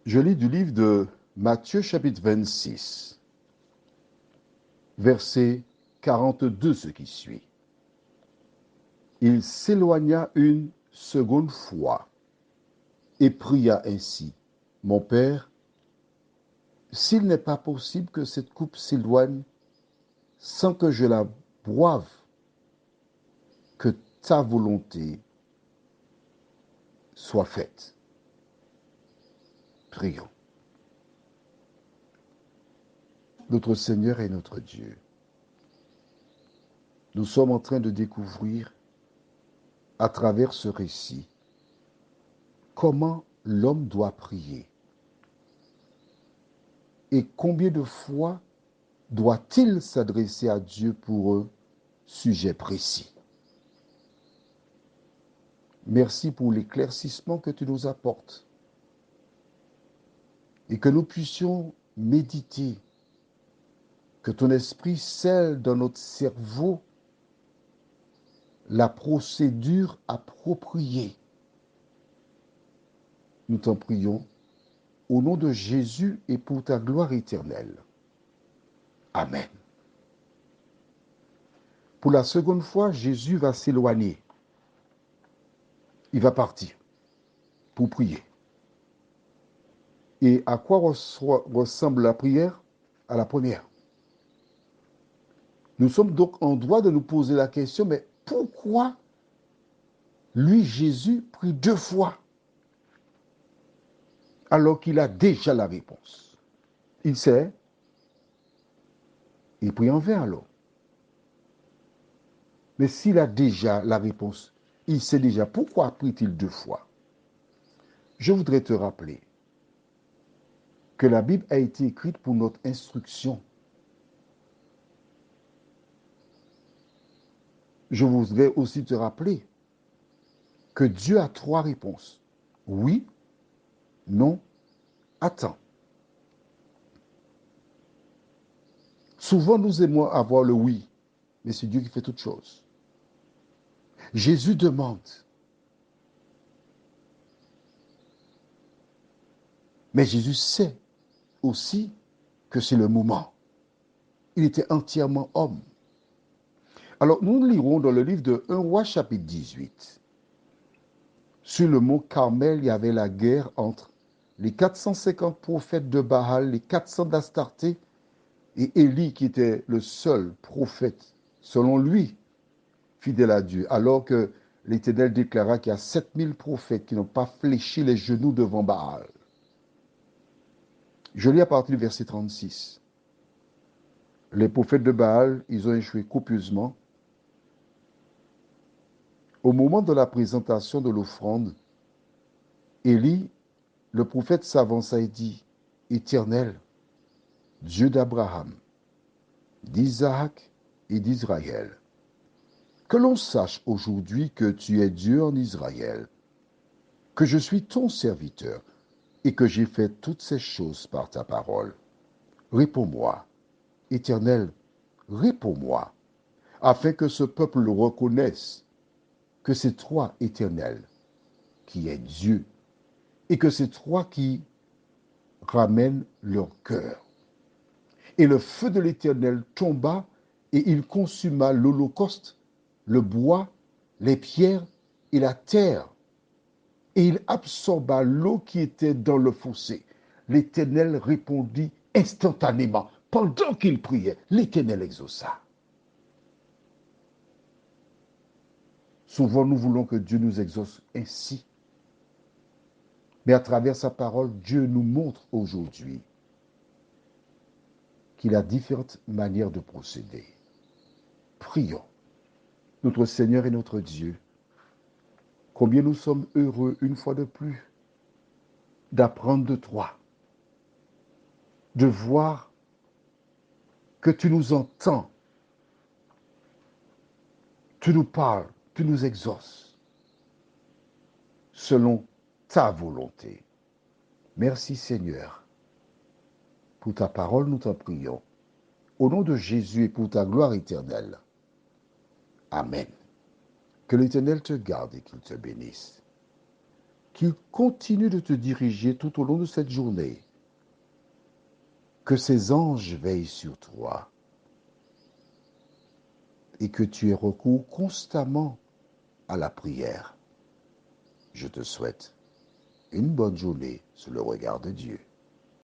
Je lis du livre de Matthieu chapitre 26, verset 42, ce qui suit. Il s'éloigna une seconde fois et pria ainsi: Mon Père, s'il n'est pas possible que cette coupe s'éloigne sans que je la boive, que ta volonté soit faite. Prions. Notre Seigneur et notre Dieu, nous sommes en train de découvrir à travers ce récit comment l'homme doit prier et combien de fois doit-il s'adresser à Dieu pour un sujet précis. Merci pour l'éclaircissement que tu nous apportes et que nous puissions méditer, que ton esprit scelle dans notre cerveau la procédure appropriée. Nous t'en prions au nom de Jésus et pour ta gloire éternelle. Amen. Pour la seconde fois, Jésus va s'éloigner. Il va partir pour prier. Et à quoi ressemble la prière? À la première. Nous sommes donc en droit de nous poser la question, mais pourquoi lui, Jésus, prie deux fois alors qu'il a déjà la réponse? Il sait, il prie en vain alors. Mais s'il a déjà la réponse, il sait déjà pourquoi prie-t-il deux fois. Je voudrais te rappeler que la Bible a été écrite pour notre instruction. Je voudrais aussi te rappeler que Dieu a trois réponses. Oui, non, attends. Souvent, nous aimons avoir le oui, mais c'est Dieu qui fait toutes choses. Jésus demande, mais Jésus sait aussi que c'est le moment. Il était entièrement homme. Alors, nous lirons dans le livre de 1 Roi chapitre 18. Sur le mont Carmel, il y avait la guerre entre les 450 prophètes de Baal, les 400 d'Astarté, et Élie, qui était le seul prophète, selon lui, fidèle à Dieu, alors que l'Éternel déclara qu'il y a 7000 prophètes qui n'ont pas fléchi les genoux devant Baal. Je lis à partir du verset 36. Les prophètes de Baal, ils ont échoué copieusement. Au moment de la présentation de l'offrande, Élie, le prophète, s'avança et dit: Éternel, Dieu d'Abraham, d'Isaac et d'Israël, que l'on sache aujourd'hui que tu es Dieu en Israël, que je suis ton serviteur et que j'ai fait toutes ces choses par ta parole. Réponds-moi, Éternel, réponds-moi, afin que ce peuple le reconnaisse, que c'est toi, Éternel, qui es Dieu, et que c'est toi qui ramènes leur cœur. Et le feu de l'Éternel tomba, et il consuma l'holocauste, le bois, les pierres et la terre. Et il absorba l'eau qui était dans le fossé. L'Éternel répondit instantanément. Pendant qu'il priait, l'Éternel exauça. Souvent, nous voulons que Dieu nous exauce ainsi. Mais à travers sa parole, Dieu nous montre aujourd'hui qu'il a différentes manières de procéder. Prions. Notre Seigneur et notre Dieu, combien nous sommes heureux, une fois de plus, d'apprendre de toi, de voir que tu nous entends, tu nous parles, tu nous exauces, selon ta volonté. Merci Seigneur. Pour ta parole, nous t'en prions. Au nom de Jésus et pour ta gloire éternelle. Amen. Que l'Éternel te garde et qu'il te bénisse. qu'il continue de te diriger tout au long de cette journée, que ses anges veillent sur toi et que tu aies recours constamment à la prière. Je te souhaite une bonne journée sous le regard de Dieu.